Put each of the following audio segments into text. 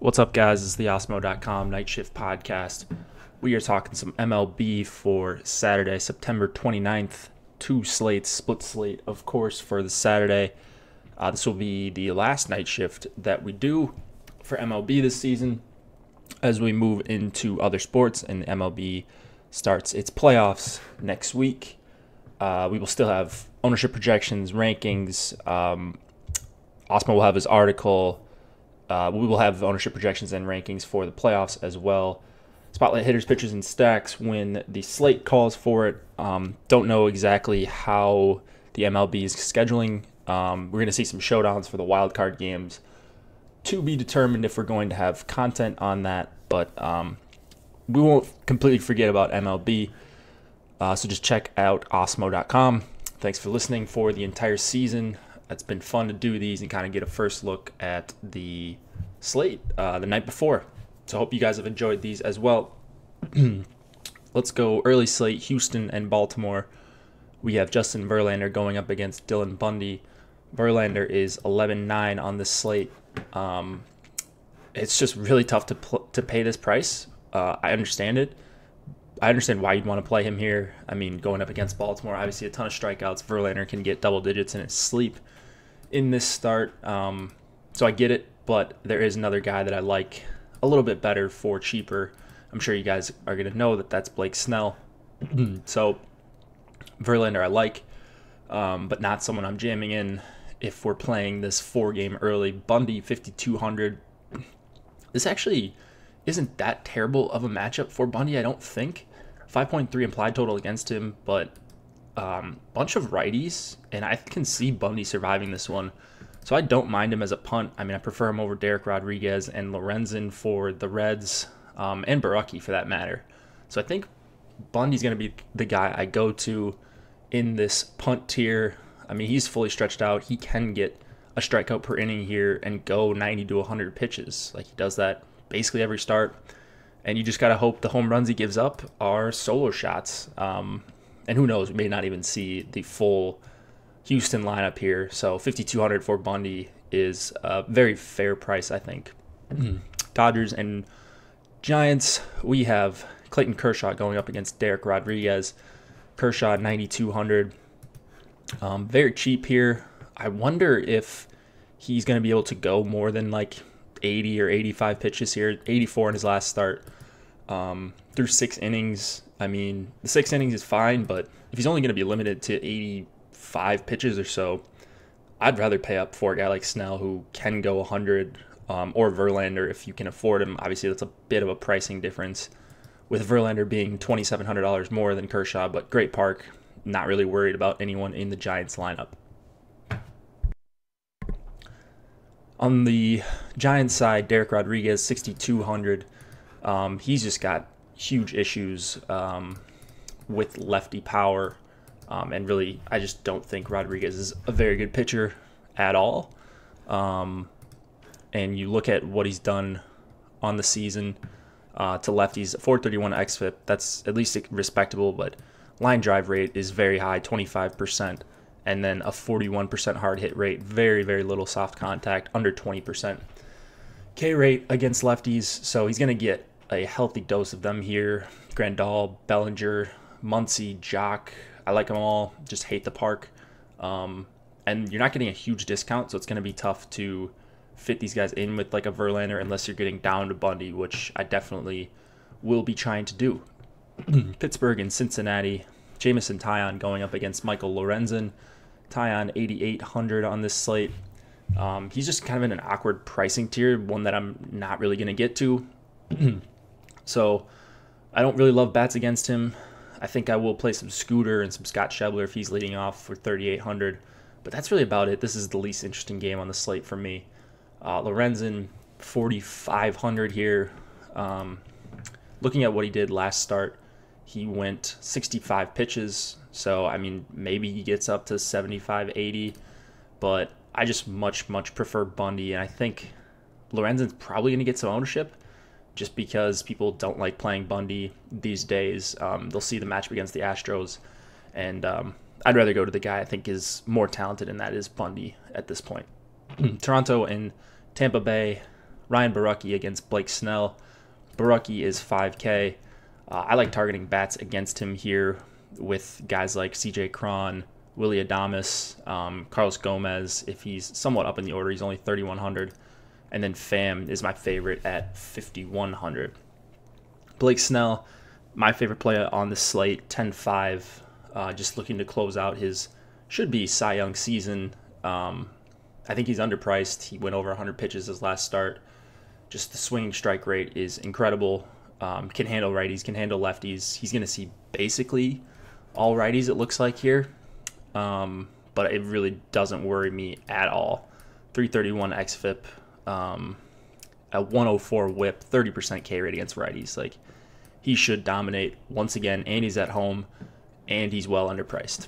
What's up, guys? It's the Osmo.com Night Shift Podcast. We are talking some MLB for Saturday, September 29th. Two slates, split slate, of course, for the Saturday. This will be the last night shift that we do for MLB this season as we move into other sports and MLB starts its playoffs next week. We will still have ownership projections, rankings. Osmo will have his article. We will have ownership projections and rankings for the playoffs as well. Spotlight hitters, pitchers, and stacks when the slate calls for it. Don't know exactly how the MLB is scheduling. We're going to see some showdowns for the wild card games to be determined if we're going to have content on that. But we won't completely forget about MLB. So just check out Osmo.com. Thanks for listening for the entire season. It's been fun to do these and kind of get a first look at the slate the night before. So I hope you guys have enjoyed these as well. Let's go early slate, Houston and Baltimore. We have Justin Verlander going up against Dylan Bundy. Verlander is 11-9 on this slate. It's just really tough to pay this price. I understand it. I understand why you'd want to play him here. I mean, going up against Baltimore, obviously a ton of strikeouts. Verlander can get double digits in his sleep in this start. So I get it, but there is another guy that I like a little bit better for cheaper. I'm sure you guys are going to know that that's Blake Snell. So Verlander I like, but not someone I'm jamming in if we're playing this 4-game early. Bundy, 5,200. This actually isn't that terrible of a matchup for Bundy, I don't think. 5.3 implied total against him, but bunch of righties, and I can see Bundy surviving this one. So I don't mind him as a punt. I mean, I prefer him over Dereck Rodríguez and Lorenzen for the Reds, and Baraki for that matter. So I think Bundy's going to be the guy I go to in this punt tier. I mean, he's fully stretched out. He can get a strikeout per inning here and go 90 to 100 pitches. Like, he does that basically every start, and you just got to hope the home runs he gives up are solo shots. And who knows, we may not even see the full Houston lineup here. So 5,200 for Bundy is a very fair price, I think. Dodgers and Giants, we have Clayton Kershaw going up against Dereck Rodríguez. Kershaw 9,200, very cheap here. I wonder if he's going to be able to go more than like 80 or 85 pitches here. 84 in his last start, through 6 innings. I mean, the 6 innings is fine, but if he's only going to be limited to 85 pitches or so, I'd rather pay up for a guy like Snell who can go 100, or Verlander if you can afford him. Obviously, that's a bit of a pricing difference, with Verlander being $2,700 more than Kershaw, but great park. Not really worried about anyone in the Giants lineup. On the Giants side, Dereck Rodríguez, 6,200. He's just got huge issues with lefty power. And really, I just don't think Rodríguez is a very good pitcher at all. And you look at what he's done on the season to lefties, 431 xFIP. That's at least respectable, but line drive rate is very high, 25%. And then a 41% hard hit rate, very, very little soft contact, under 20%. K rate against lefties, so he's going to get a healthy dose of them here. Grandal, Bellinger, Muncy, Jock, I like them all, just hate the park. And you're not getting a huge discount, so it's going to be tough to fit these guys in with like a Verlander unless you're getting down to Bundy, which I definitely will be trying to do. Pittsburgh and Cincinnati, Jameson Taillon going up against Michael Lorenzen. Taillon 8,800 on this slate. He's just kind of in an awkward pricing tier, one that I'm not really going to get to. So I don't really love bats against him. I think I will play some Scooter and some Scott Schebler if he's leading off for 3,800. But that's really about it. This is the least interesting game on the slate for me. Lorenzen 4,500 here. Looking at what he did last start, he went 65 pitches. So, I mean, maybe he gets up to 75, 80. But I just much prefer Bundy. And I think Lorenzen's probably going to get some ownership just because people don't like playing Bundy these days. They'll see the matchup against the Astros. And I'd rather go to the guy I think is more talented, and that is Bundy at this point. Toronto and Tampa Bay, Ryan Borucki against Blake Snell. Borucki is 5K. I like targeting bats against him here with guys like CJ Cron, Willy Adames, Carlos Gomez. If he's somewhat up in the order, he's only 3,100. And then Pham is my favorite at 5,100. Blake Snell, my favorite player on the slate, 10-5. Just looking to close out his should-be Cy Young season. I think he's underpriced. He went over 100 pitches his last start. Just the swinging strike rate is incredible. Can handle righties, can handle lefties. He's going to see basically all righties, it looks like here. But it really doesn't worry me at all. 331 xFIP, a 104 whip, 30% K rate against righties. Like, he should dominate once again, and he's at home, and he's well underpriced.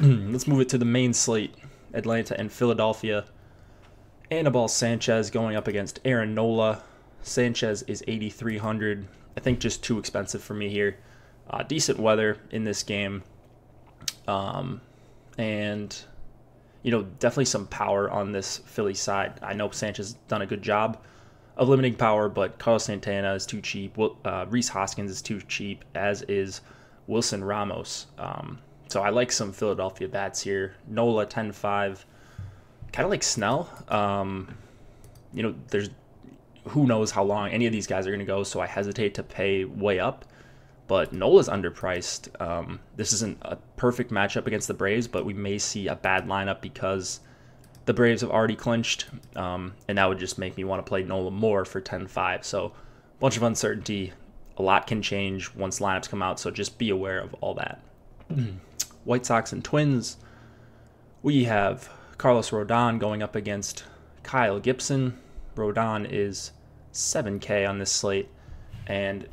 Let's move it to the main slate. Atlanta and Philadelphia. Anibal Sanchez going up against Aaron Nola. Sanchez is 8,300. I think just too expensive for me here. Decent weather in this game. And, definitely some power on this Philly side. I know Sanchez has done a good job of limiting power, but Carlos Santana is too cheap. Rhys Hoskins is too cheap, as is Wilson Ramos. So I like some Philadelphia bats here. Nola, 10-5. Kind of like Snell. There's who knows how long any of these guys are going to go, so I hesitate to pay way up. But Nola's underpriced. This isn't a perfect matchup against the Braves, but we may see a bad lineup because the Braves have already clinched, and that would just make me want to play Nola more for 10-5. So a bunch of uncertainty. A lot can change once lineups come out, so just be aware of all that. White Sox and Twins. We have Carlos Rodon going up against Kyle Gibson. Rodon is 7K on this slate, and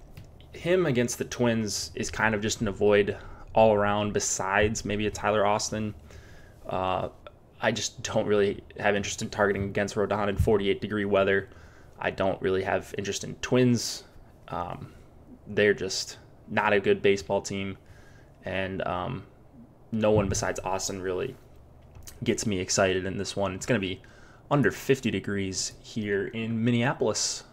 him against the Twins is kind of just an avoid all around, besides maybe a Tyler Austin. I just don't really have interest in targeting against Rodon in 48-degree weather. I don't really have interest in Twins. They're just not a good baseball team, and no one besides Austin really gets me excited in this one. It's going to be under 50 degrees here in Minneapolis.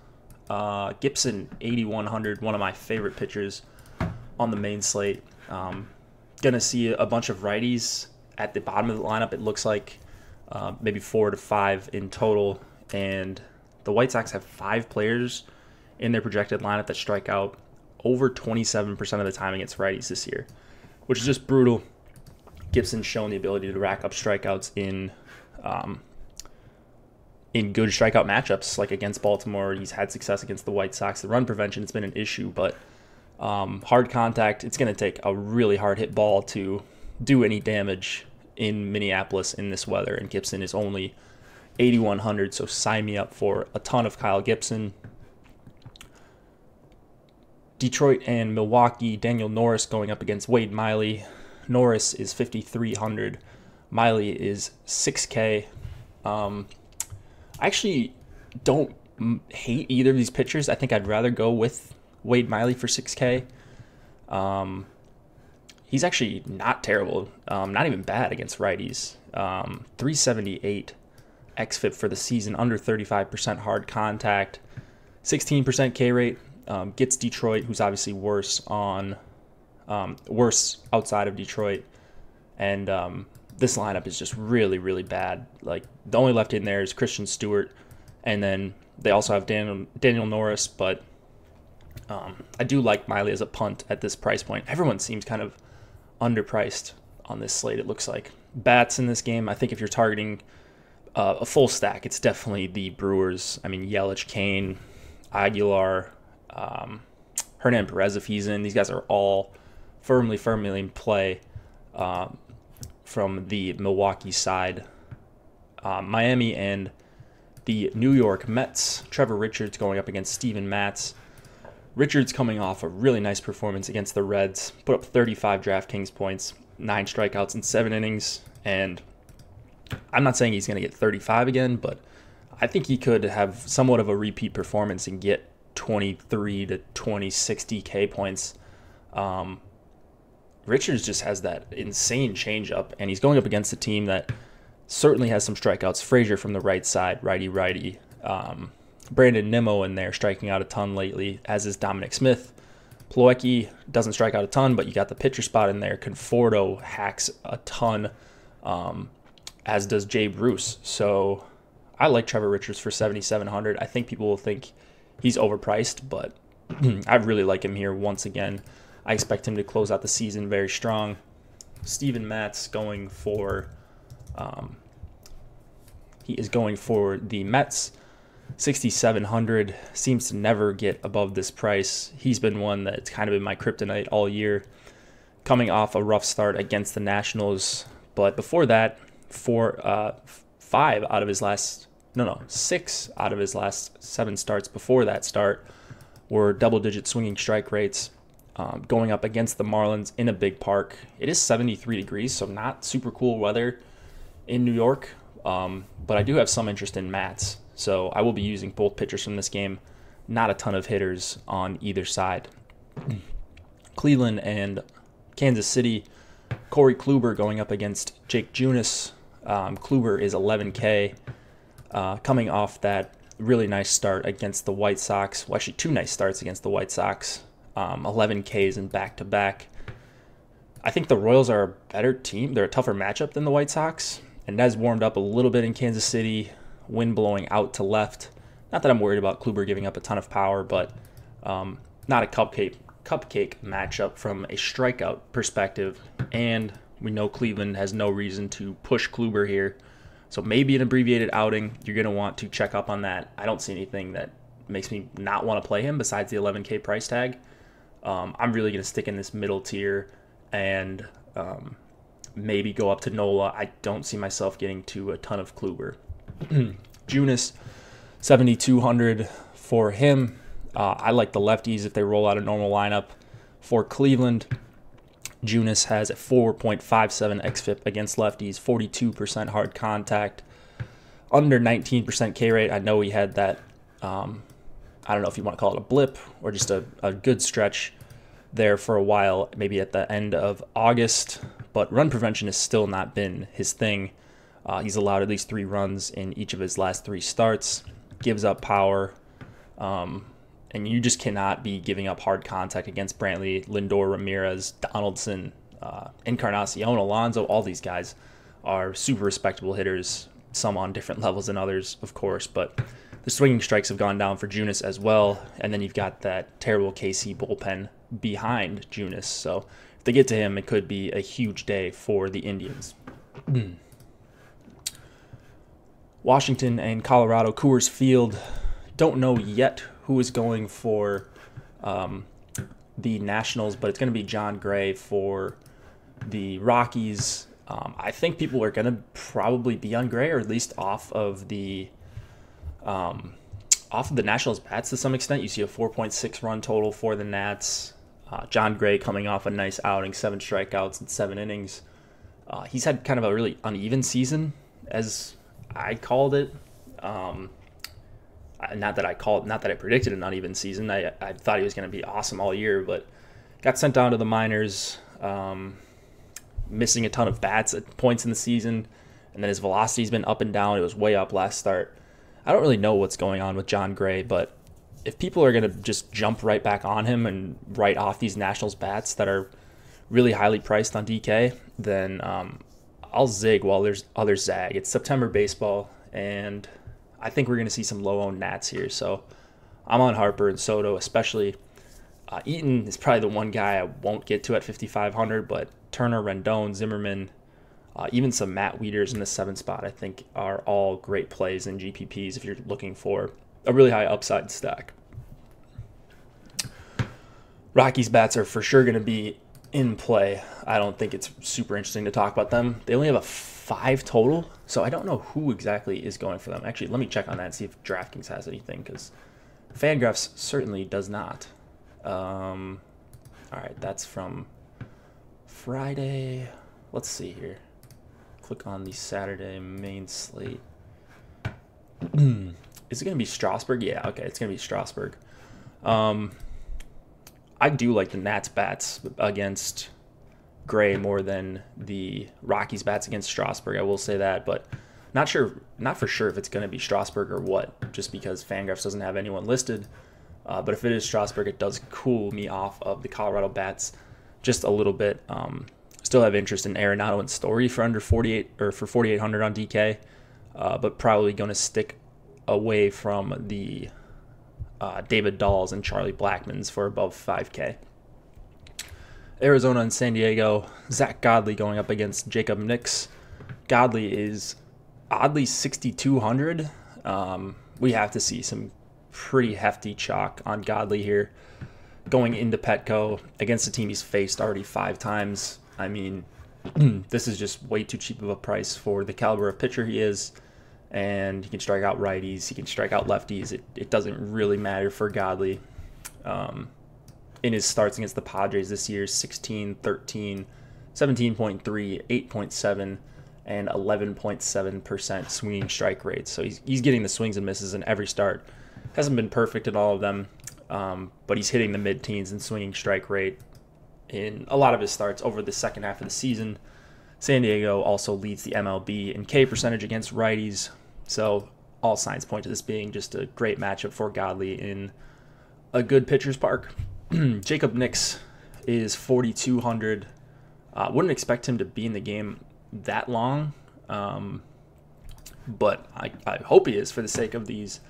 Gibson, 8,100, one of my favorite pitchers on the main slate. Gonna see a bunch of righties at the bottom of the lineup, it looks like. Maybe 4 to 5 in total. And the White Sox have 5 players in their projected lineup that strike out over 27% of the time against righties this year, which is just brutal. Gibson's shown the ability to rack up strikeouts in good strikeout matchups, like against Baltimore. He's had success against the White Sox. The run prevention has been an issue, but hard contact, it's going to take a really hard hit ball to do any damage in Minneapolis in this weather, and Gibson is only 8,100, so sign me up for a ton of Kyle Gibson. Detroit and Milwaukee, Daniel Norris going up against Wade Miley. Norris is 5,300. Miley is 6K. I actually don't hate either of these pitchers. I think I'd rather go with Wade Miley for 6K. He's actually not terrible, not even bad against righties. 378 xFIP for the season, under 35% hard contact, 16% K rate. Gets Detroit, who's obviously worse outside of Detroit, and this lineup is just really, really bad. Like, the only left in there is Christian Stewart, and then they also have Daniel Norris, but I do like Miley as a punt at this price point. Everyone seems kind of underpriced on this slate, it looks like. Bats in this game, I think if you're targeting a full stack, it's definitely the Brewers. I mean, Yelich, Kane, Aguilar, Hernan Perez if he's in. These guys are all firmly in play from the Milwaukee side. Miami and the New York Mets. Trevor Richards going up against Steven Matz. Richards coming off a really nice performance against the Reds. Put up 35 DraftKings points, 9 strikeouts in 7 innings. And I'm not saying he's going to get 35 again, but I think he could have somewhat of a repeat performance and get 23 to 60 K points. Richards just has that insane changeup, and he's going up against a team that certainly has some strikeouts. Frazier from the right side, righty. Brandon Nimmo in there striking out a ton lately, as is Dominic Smith. Plawecki doesn't strike out a ton, but you got the pitcher spot in there. Conforto hacks a ton, as does Jay Bruce. So I like Trevor Richards for 7,700. I think people will think he's overpriced, but I really like him here once again. I expect him to close out the season very strong. Steven Matz going for, he is going for the Mets. 6,700, seems to never get above this price. He's been one that's kind of been my kryptonite all year, coming off a rough start against the Nationals. But before that, 6 out of his last 7 starts before that start were double-digit swinging strike rates, going up against the Marlins in a big park. It is 73 degrees, so not super cool weather in New York, but I do have some interest in Matz. So I will be using both pitchers from this game. Not a ton of hitters on either side. Cleveland and Kansas City. Corey Kluber going up against Jake Junis. Kluber is 11K, coming off that really nice start against the White Sox. Well, actually 2 nice starts against the White Sox. 11 Ks in back-to-back. I think the Royals are a better team. They're a tougher matchup than the White Sox. And that's warmed up a little bit in Kansas City. Wind blowing out to left. Not that I'm worried about Kluber giving up a ton of power, but not a cupcake matchup from a strikeout perspective. And we know Cleveland has no reason to push Kluber here. So maybe an abbreviated outing. You're going to want to check up on that. I don't see anything that makes me not want to play him besides the 11K price tag. I'm really going to stick in this middle tier and maybe go up to Nola. I don't see myself getting to a ton of Kluber. Junis, 7,200 for him. I like the lefties if they roll out a normal lineup. For Cleveland, Junis has a 4.57 xFIP against lefties, 42% hard contact, under 19% K rate. I know he had that, I don't know if you want to call it a blip or just a good stretch there for a while, maybe at the end of August, but run prevention has still not been his thing. He's allowed at least 3 runs in each of his last 3 starts, gives up power, and you just cannot be giving up hard contact against Brantley, Lindor, Ramirez, Donaldson, Encarnacion, Alonso. All these guys are super respectable hitters, some on different levels than others, of course, but the swinging strikes have gone down for Junis as well, and then you've got that terrible KC bullpen behind Junis, so if they get to him, it could be a huge day for the Indians. Washington and Colorado, Coors Field. Don't know yet who is going for the Nationals, but it's going to be John Gray for the Rockies. I think people are going to probably be on Gray, or at least off of the Nationals bats to some extent. You see a 4.6 run total for the Nats. John Gray coming off a nice outing, 7 strikeouts in 7 innings. He's had kind of a really uneven season, as I called it. Not that I predicted an uneven season. I thought he was going to be awesome all year, but got sent down to the minors, missing a ton of bats at points in the season, and then his velocity's been up and down. It was way up last start. I don't really know what's going on with John Gray, but if people are going to just jump right back on him and write off these Nationals bats that are really highly priced on DK, then I'll zig while there's others zag. It's September baseball, and I think we're going to see some low-owned Nats here. So I'm on Harper and Soto, especially. Eaton is probably the one guy I won't get to at 5,500, but Turner, Rendon, Zimmerman, even some Matt Wieters in the 7th spot, I think are all great plays in GPPs if you're looking for a really high upside stack. Rockies bats are for sure going to be in play. I don't think it's super interesting to talk about them. They only have a 5 total, so I don't know who exactly is going for them. Actually, let me check on that and see if DraftKings has anything, because Fangraphs certainly does not. All right, that's from Friday. Let's see here. Click on the Saturday main slate. Is it going to be Strasburg? Yeah, okay, it's going to be Strasburg. I do like the Nats bats against Gray more than the Rockies bats against Strasburg. I will say that, but Not for sure if it's going to be Strasburg or what, just because Fangraphs doesn't have anyone listed. But if it is Strasburg, it does cool me off of the Colorado bats just a little bit. Still have interest in Arenado and Story for under 48 or for 4,800 on DK, but probably going to stick away from the David Dahls and Charlie Blackmons for above 5K. Arizona and San Diego, Zach Godley going up against Jacob Nix. Godley is oddly 6,200. We have to see some pretty hefty chalk on Godley here. Going into Petco against a team he's faced already 5 times. I mean, this is just way too cheap of a price for the caliber of pitcher he is. And he can strike out righties, he can strike out lefties. It doesn't really matter for Godley. In his starts against the Padres this year, 16, 13, 17.3, 8.7, and 11.7% swinging strike rate. So he's getting the swings and misses in every start. Hasn't been perfect in all of them, but he's hitting the mid-teens in swinging strike rate in a lot of his starts over the second half of the season. San Diego also leads the MLB in K percentage against righties, so all signs point to this being just a great matchup for Godley in a good pitcher's park. Jacob Nix is 4,200. Wouldn't expect him to be in the game that long, but I hope he is for the sake of these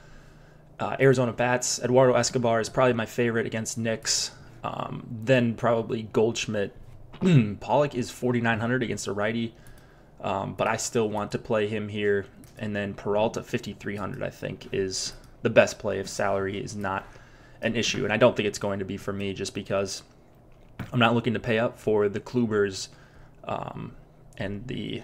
Arizona bats. Eduardo Escobar is probably my favorite against Nix. Then probably Goldschmidt. Pollock is 4,900 against a righty, but I still want to play him here. And then Peralta, 5,300, I think, is the best play if salary is not an issue. And I don't think it's going to be for me just because I'm not looking to pay up for the Klubers and the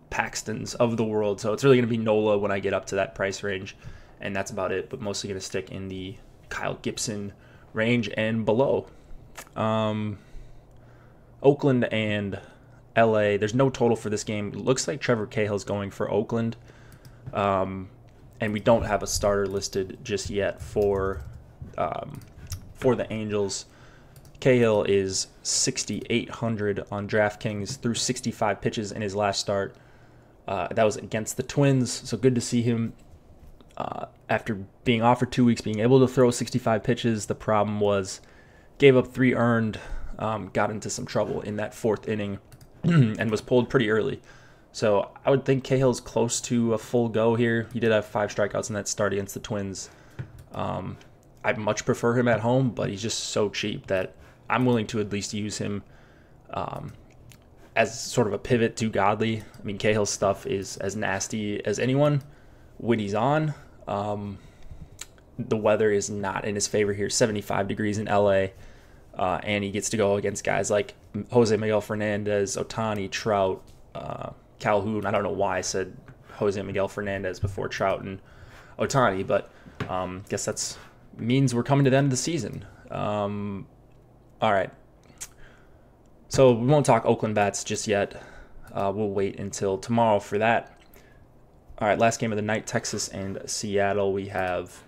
Paxtons of the world. So it's really going to be Nola when I get up to that price range. And that's about it, but mostly going to stick in the Kyle Gibson range and below. Oakland and LA, there's no total for this game. It looks like Trevor Cahill's going for Oakland. And we don't have a starter listed just yet for the Angels. Cahill is 6,800 on DraftKings through 65 pitches in his last start. That was against the Twins, so good to see him after being off for 2 weeks, being able to throw 65 pitches. The problem was gave up 3 earned, got into some trouble in that 4th inning, and was pulled pretty early. So I would think Cahill's close to a full go here. He did have 5 strikeouts in that start against the Twins. I'd much prefer him at home, but he's just so cheap that I'm willing to at least use him as sort of a pivot to Godley. I mean, Cahill's stuff is as nasty as anyone when he's on. The weather is not in his favor here. 75 degrees in LA, and he gets to go against guys like Jose Miguel Fernandez, Ohtani, Trout, Calhoun. I don't know why I said Jose Miguel Fernandez before Trout and Ohtani, but guess that's means we're coming to the end of the season. All right. So we won't talk Oakland bats just yet. We'll wait until tomorrow for that. All right, last game of the night, Texas and Seattle. We have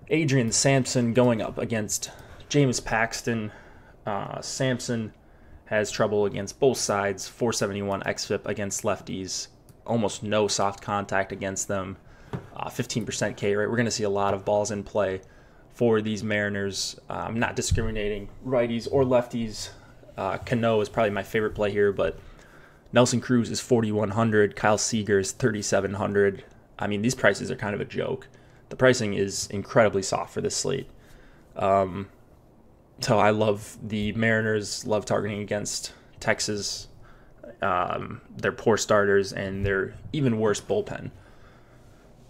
Adrian Sampson going up against James Paxton. Sampson has trouble against both sides, 471 xFIP against lefties, almost no soft contact against them, 15% K rate. We're going to see a lot of balls in play for these Mariners. I'm not discriminating righties or lefties. Cano is probably my favorite play here, but Nelson Cruz is 4,100. Kyle Seager is 3,700. I mean, these prices are kind of a joke. The pricing is incredibly soft for this slate. So I love the Mariners, love targeting against Texas, their poor starters, and their even worse bullpen.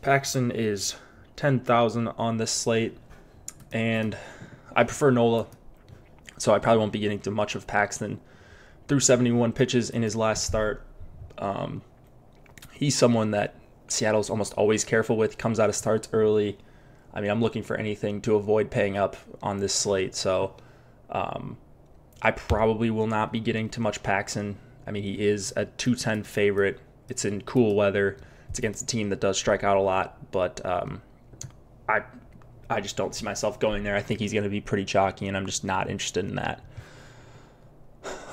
Paxton is 10,000 on this slate, and I prefer Nola, so I probably won't be getting to much of Paxton. Through 71 pitches in his last start, he's someone that Seattle's almost always careful with, comes out of starts early. I mean, I'm looking for anything to avoid paying up on this slate, so I probably will not be getting to much Paxton. I mean, he is a 210 favorite. It's in cool weather. It's against a team that does strike out a lot, but I just don't see myself going there. I think he's going to be pretty chalky, and I'm just not interested in that.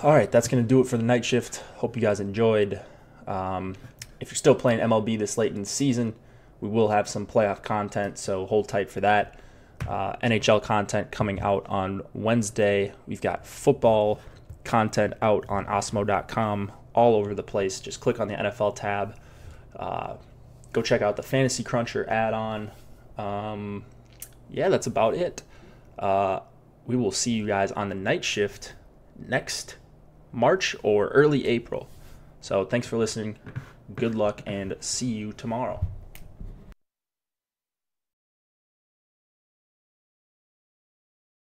All right, that's going to do it for the night shift. Hope you guys enjoyed. If you're still playing MLB this late in the season, we will have some playoff content, so hold tight for that. NHL content coming out on Wednesday. We've got football content out on osmo.com all over the place. Just click on the NFL tab. Go check out the Fantasy Cruncher add-on. Yeah, that's about it. We will see you guys on the night shift next March or early April. So thanks for listening. Good luck and see you tomorrow.